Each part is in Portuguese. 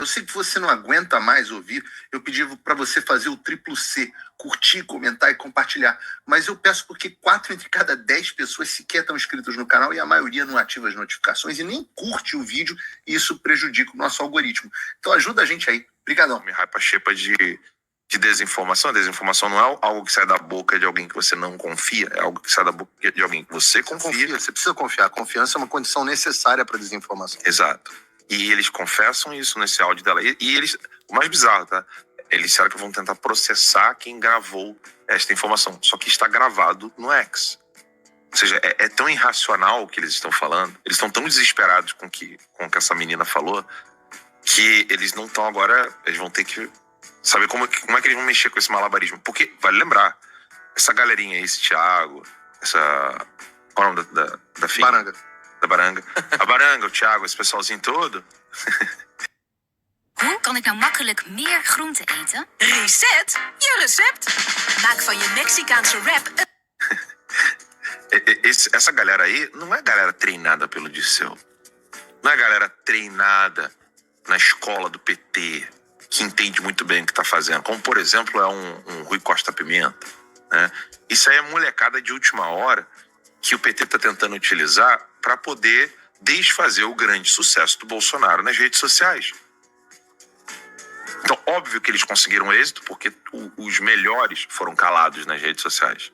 Eu sei que você não aguenta mais ouvir. Eu pedi para você fazer o triplo C, curtir, comentar e compartilhar. Mas eu peço porque 4 entre cada 10 pessoas sequer estão inscritos no canal e a maioria não ativa as notificações e nem curte o vídeo, e isso prejudica o nosso algoritmo. Então ajuda a gente aí. Obrigadão. Me hypa xepa de desinformação. Desinformação não é algo que sai da boca de alguém que você não confia, é algo que sai da boca de alguém que você confia. Você precisa confiar. A confiança é uma condição necessária para desinformação. Exato. E eles confessam isso nesse áudio dela. E eles, o mais bizarro, tá? Eles disseram que vão tentar processar quem gravou esta informação. Só que está gravado no X. Ou seja, é tão irracional o que eles estão falando. Eles estão tão desesperados com o que essa menina falou, que eles não estão agora... Eles vão ter que saber como é que eles vão mexer com esse malabarismo. Porque, vale lembrar, essa galerinha aí, esse Thiago, essa... Qual é o nome da filha? Baranga. Da Baranga. A Baranga, o Thiago, esse pessoalzinho todo. Hoe kan ik nou makkelijk meer groente eten? Reset je recept. Maak van je Mexicaanse wrap Essa galera aí não é galera treinada pelo Dirceu. Não é galera treinada na escola do PT, que entende muito bem o que está fazendo. Como, por exemplo, é um Rui Costa Pimenta. Né? Isso aí é molecada de última hora que o PT está tentando utilizar para poder desfazer o grande sucesso do Bolsonaro nas redes sociais. Então, óbvio que eles conseguiram êxito, porque os melhores foram calados nas redes sociais.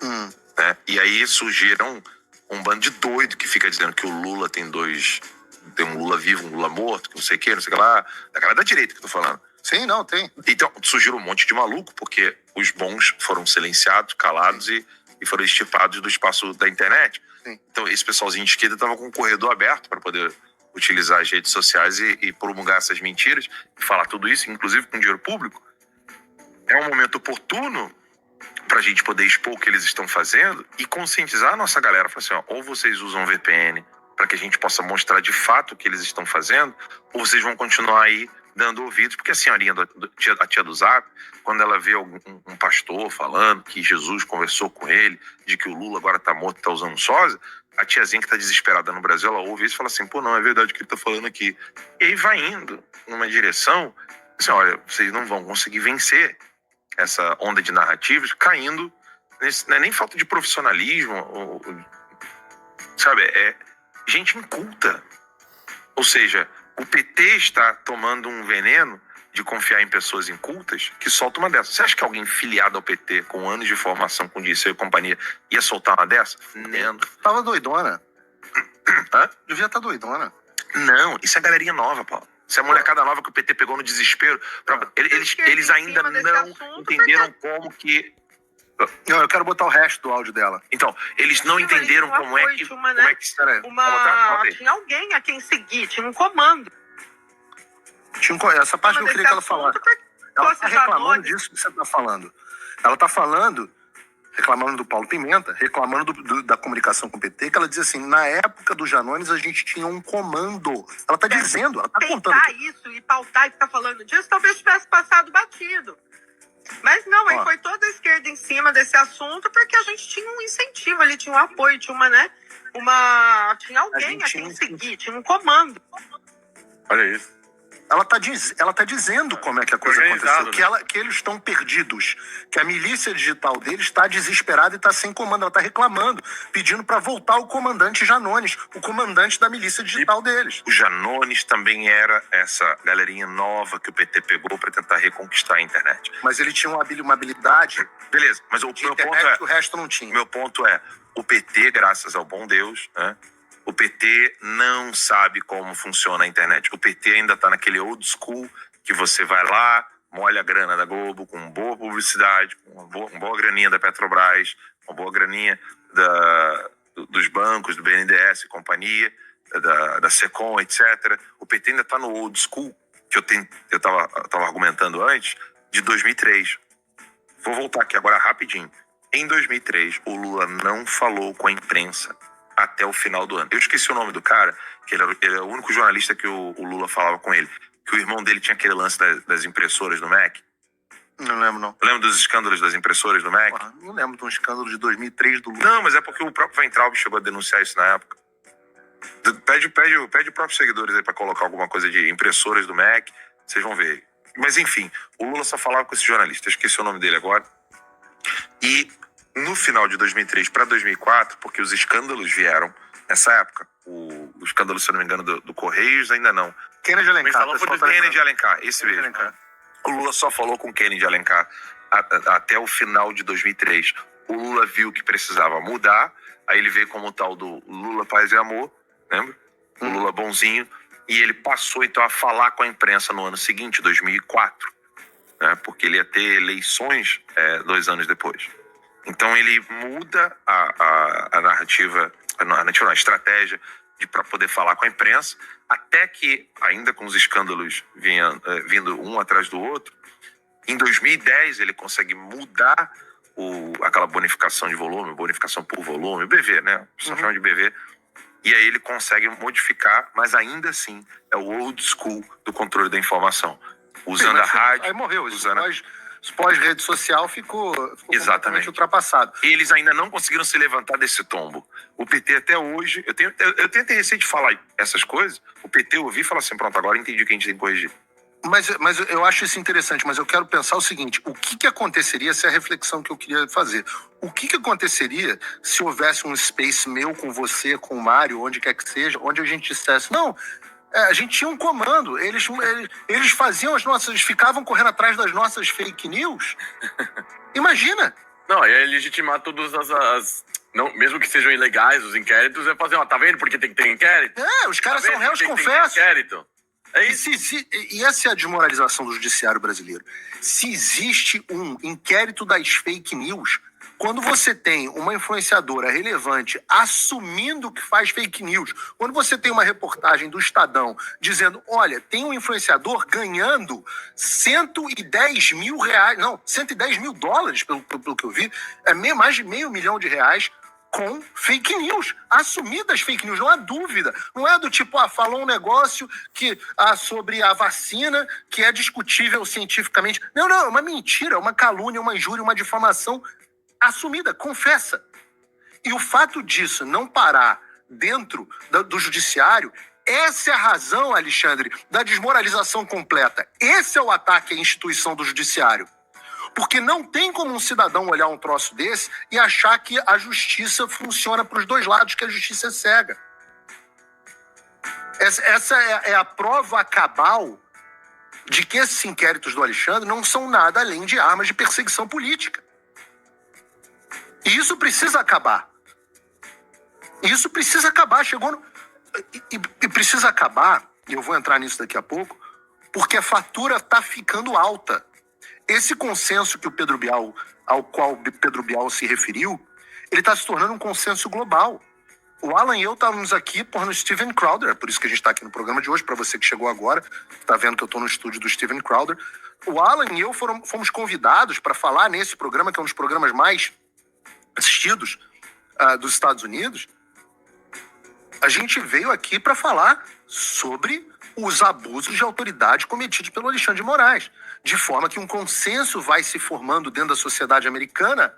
Né? E aí surgiram um bando de doido que fica dizendo que o Lula tem um Lula vivo, um Lula morto, que não sei o que lá. Da cara da direita que eu tô falando. Sim, não, tem. Então, surgiram um monte de maluco, porque os bons foram silenciados, calados e foram extirpados do espaço da internet. Sim. Então, esse pessoalzinho de esquerda tava com um corredor aberto para poder utilizar as redes sociais e promulgar essas mentiras, e falar tudo isso, inclusive com dinheiro público. É um momento oportuno para a gente poder expor o que eles estão fazendo e conscientizar a nossa galera. Falar assim, ó, ou vocês usam VPN para que a gente possa mostrar de fato o que eles estão fazendo, ou vocês vão continuar aí dando ouvidos. Porque a senhorinha, a tia do Zap, quando ela vê um pastor falando que Jesus conversou com ele, de que o Lula agora tá morto e tá usando sósia, a tiazinha que tá desesperada no Brasil, ela ouve isso e fala assim, pô, não, é verdade o que ele tá falando aqui. E aí vai indo numa direção, assim, olha, vocês não vão conseguir vencer essa onda de narrativas caindo, não é nem falta de profissionalismo, sabe, é gente inculta. Ou seja, o PT está tomando um veneno de confiar em pessoas incultas que solta uma dessa. Você acha que alguém filiado ao PT, com anos de formação, com Dirceu e companhia, ia soltar uma dessa? Não. Tava doidona. Hã? Devia estar doidona. Não, isso é galerinha nova, Paulo. Isso é molecada nova que o PT pegou no desespero. Eles ainda não entenderam como que... Não, eu quero botar o resto do áudio dela. Então, eles não entenderam como é que... Tinha alguém a quem seguir, tinha um comando. Essa parte que eu queria que ela falasse. Ela está reclamando disso que você está falando. Ela está falando, reclamando do Paulo Pimenta, reclamando da comunicação com o PT, que ela diz assim, na época do Janones a gente tinha um comando. Ela está dizendo, ela está contando. Tentar isso e pautar e ficar falando disso, talvez tivesse passado batido. Mas não, aí foi toda a esquerda em cima desse assunto, porque a gente tinha um incentivo ali, tinha um apoio, tinha tinha alguém a quem seguir, tinha um comando. Olha isso. Ela tá dizendo como é que a coisa aconteceu, que eles estão perdidos, que a milícia digital deles está desesperada e está sem comando. Ela está reclamando, pedindo para voltar o comandante Janones, o comandante da milícia digital deles. O Janones também era essa galerinha nova que o PT pegou para tentar reconquistar a internet. Mas ele tinha uma habilidade. Beleza, mas o meu ponto é... que o resto não tinha. Meu ponto é, o PT, graças ao bom Deus, né? O PT não sabe como funciona a internet. O PT ainda está naquele old school que você vai lá, molha a grana da Globo com boa publicidade, com uma boa graninha da Petrobras, uma boa graninha dos bancos, do BNDES e companhia, da Secom, etc. O PT ainda está no old school, que eu tava argumentando antes, de 2003. Vou voltar aqui agora rapidinho. Em 2003, o Lula não falou com a imprensa até o final do ano. Eu esqueci o nome do cara, que ele é o único jornalista que o Lula falava com ele. Que o irmão dele tinha aquele lance das impressoras do Mac. Não lembro, não. Lembra dos escândalos das impressoras do Mac? Não lembro de um escândalo de 2003 do Lula. Não, mas é porque o próprio Weintraub chegou a denunciar isso na época. Pede o próprio seguidores aí pra colocar alguma coisa de impressoras do Mac, vocês vão ver aí. Mas enfim, o Lula só falava com esse jornalista, eu esqueci o nome dele agora. E no final de 2003 para 2004, porque os escândalos vieram nessa época, o escândalo, se eu não me engano, do Correios ainda não. Kennedy Alencar. Falou foi do Kennedy Alencar, esse mesmo. O Lula só falou com Kennedy Alencar até o final de 2003. O Lula viu que precisava mudar, aí ele veio como tal do Lula Paz e Amor, lembra? O Lula bonzinho, e ele passou então a falar com a imprensa no ano seguinte, 2004, né? Porque ele ia ter eleições 2 anos depois. Então ele muda a narrativa, a estratégia para poder falar com a imprensa, até que, ainda com os escândalos vindo um atrás do outro, em 2010 ele consegue mudar aquela bonificação de volume, bonificação por volume, BV, né? Só chama de BV. E aí ele consegue modificar, mas ainda assim é o old school do controle da informação. Usando a rádio... Aí morreu, pós-rede social ficou completamente ultrapassado. Eles ainda não conseguiram se levantar desse tombo. O PT até hoje... Eu tenho até receio de falar essas coisas. O PT ouvir e falar assim, pronto, agora entendi o que a gente tem que corrigir. Mas eu acho isso interessante, mas eu quero pensar o seguinte, o que aconteceria, se é a reflexão que eu queria fazer, o que aconteceria se houvesse um space meu com você, com o Mário, onde quer que seja, onde a gente dissesse, não, a gente tinha um comando, eles faziam eles ficavam correndo atrás das nossas fake news, imagina. Não, é legitimar todas não, mesmo que sejam ilegais os inquéritos, é fazer, tá vendo porque tem que ter inquérito? Os caras tá são réus confessos. E essa é a desmoralização do judiciário brasileiro. Se existe um inquérito das fake news, quando você tem uma influenciadora relevante assumindo que faz fake news, quando você tem uma reportagem do Estadão dizendo, olha, tem um influenciador ganhando 110 mil reais, não, 110 mil dólares, pelo que eu vi, mais de R$500 mil com fake news, assumidas fake news, não há dúvida. Não é do tipo, falou um negócio sobre a vacina que é discutível cientificamente. Não, é uma mentira, uma calúnia, uma injúria, uma difamação assumida, confessa. E o fato disso não parar dentro do judiciário, essa é a razão, Alexandre, da desmoralização completa. Esse é o ataque à instituição do judiciário. Porque não tem como um cidadão olhar um troço desse e achar que a justiça funciona para os dois lados, que a justiça é cega. Essa é a prova cabal de que esses inquéritos do Alexandre não são nada além de armas de perseguição política. E isso precisa acabar. Isso precisa acabar. E precisa acabar, e eu vou entrar nisso daqui a pouco, porque a fatura está ficando alta. Esse consenso que ao qual o Pedro Bial se referiu, ele está se tornando um consenso global. O Alan e eu estávamos aqui no Steven Crowder, por isso que a gente está aqui no programa de hoje, para você que chegou agora, está vendo que eu estou no estúdio do Steven Crowder. O Alan e eu fomos convidados para falar nesse programa, que é um dos programas mais assistidos dos Estados Unidos. A gente veio aqui para falar sobre os abusos de autoridade cometidos pelo Alexandre de Moraes, de forma que um consenso vai se formando dentro da sociedade americana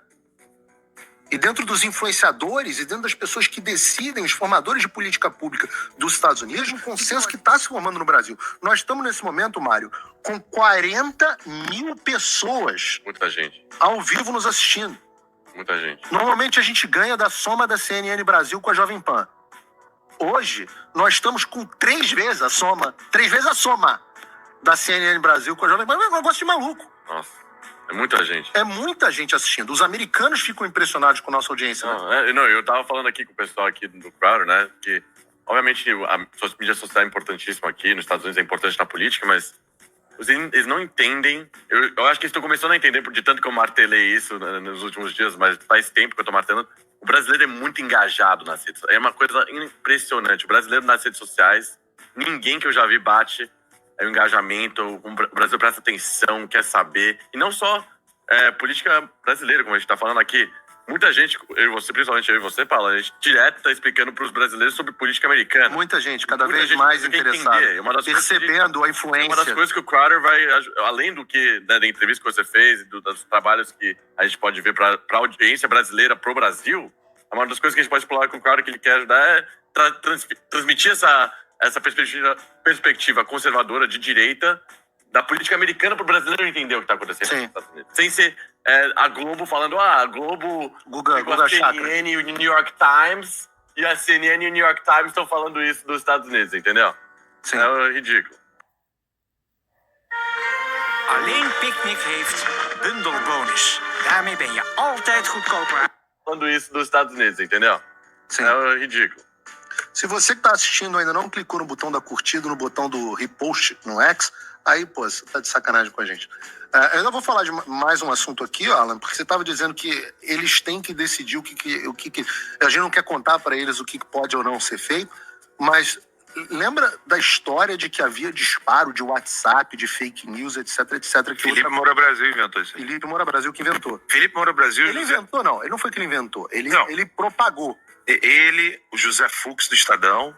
e dentro dos influenciadores e dentro das pessoas que decidem, os formadores de política pública dos Estados Unidos, um consenso que está se formando no Brasil. Nós estamos nesse momento, Mário, com 40 mil pessoas Muita gente. Ao vivo nos assistindo. Muita gente. Normalmente a gente ganha da soma da CNN Brasil com a Jovem Pan. Hoje, nós estamos com 3 vezes a soma da CNN Brasil com a Jovem Pan. É um negócio de maluco. Nossa, é muita gente. É muita gente assistindo. Os americanos ficam impressionados com a nossa audiência. Não, eu tava falando aqui com o pessoal aqui do Crowder, né, que obviamente a mídia social é importantíssima aqui, nos Estados Unidos é importante na política, mas eles não entendem. Eu acho que eles estão começando a entender, de tanto que eu martelei isso nos últimos dias, mas faz tempo que eu tô martelando. O brasileiro é muito engajado nas redes sociais. É uma coisa impressionante. O brasileiro nas redes sociais, ninguém que eu já vi bate o engajamento. O Brasil presta atenção, quer saber. E não só política brasileira, como a gente tá falando aqui. Muita gente, eu e você, principalmente eu e você, Paulo, a gente direto tá explicando para os brasileiros sobre política americana. Muita gente, cada vez mais interessada, percebendo a influência. Uma das coisas que o Crowder vai, além do que, né, da entrevista que você fez, dos trabalhos que a gente pode ver para a audiência brasileira, pro Brasil, uma das coisas que a gente pode explorar com o Crowder que ele quer ajudar é transmitir essa perspectiva conservadora de direita da política americana para o brasileiro entender o que está acontecendo nos Estados Unidos. Sem ser a Globo falando, a Globo, a CNN e o New York Times, e a CNN e o New York Times estão falando isso dos Estados Unidos, entendeu? Sim. É ridículo. Alleen Picnic heeft bundelbonus. Daarmee ben je altijd goedkoper. Falando isso dos Estados Unidos, entendeu? Sim. É ridículo. Se você que tá assistindo ainda não clicou no botão da curtida, no botão do repost no X, aí, pô, você tá de sacanagem com a gente. Eu ainda vou falar de mais um assunto aqui, Alan, porque você tava dizendo que eles têm que decidir o que a gente não quer contar para eles o que pode ou não ser feito, mas lembra da história de que havia disparo de WhatsApp, de fake news, etc, etc. Que Felipe Moura Brasil inventou isso aí. Felipe Moura Brasil que inventou. Felipe Moura Brasil... Ele inventou, não. Ele não foi que ele inventou. Não. Ele propagou. Ele, o José Fux do Estadão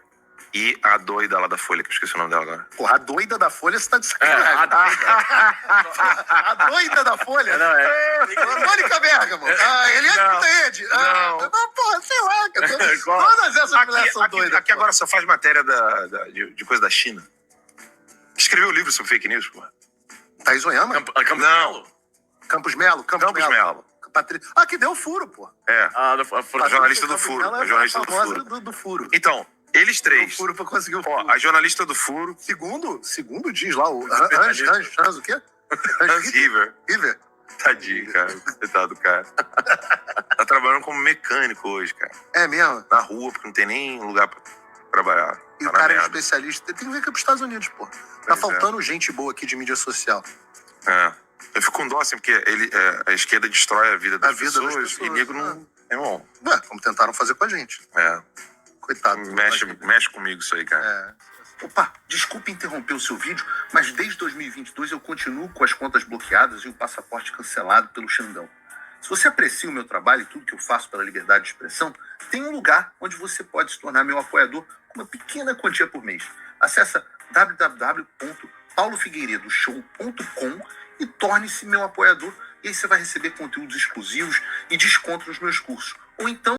e a doida lá da Folha, que eu esqueci o nome dela agora. Porra, a doida da Folha, você tá de sacanagem. A doida da Folha? Não, Mônica Bergamo. Eliane Cantanhede. Não, porra, sei lá. Todas essas mulheres são doidas. Aqui agora só faz matéria de coisa da China. Escreveu um livro sobre fake news, porra. Thaís Oyama? Não. Campos Melo. Campos Melo. Que deu furo, pô. A jornalista do furo. A jornalista do furo. Do furo. Então, eles três. Deu furo pra conseguir o furo. A jornalista do furo. Segundo diz lá o Hans o quê? Hans River. River. Tadinho, cara. Coitado do cara. Tá trabalhando como mecânico hoje, cara. É mesmo? Na rua, porque não tem nem lugar pra trabalhar. E o cara é especialista. Tem que vir aqui pros Estados Unidos, pô. Tá faltando gente boa aqui de mídia social. Eu fico com dó, assim, porque a esquerda destrói a vida das pessoas e negro não... É bom. Como tentaram fazer com a gente. Coitado. Mexe comigo isso aí, cara. Opa, desculpe interromper o seu vídeo, mas desde 2022 eu continuo com as contas bloqueadas e o passaporte cancelado pelo Xandão. Se você aprecia o meu trabalho e tudo que eu faço pela liberdade de expressão, tem um lugar onde você pode se tornar meu apoiador com uma pequena quantia por mês. Acesse www.paulofigueiredoshow.com e torne-se meu apoiador, e aí você vai receber conteúdos exclusivos e desconto nos meus cursos. Ou então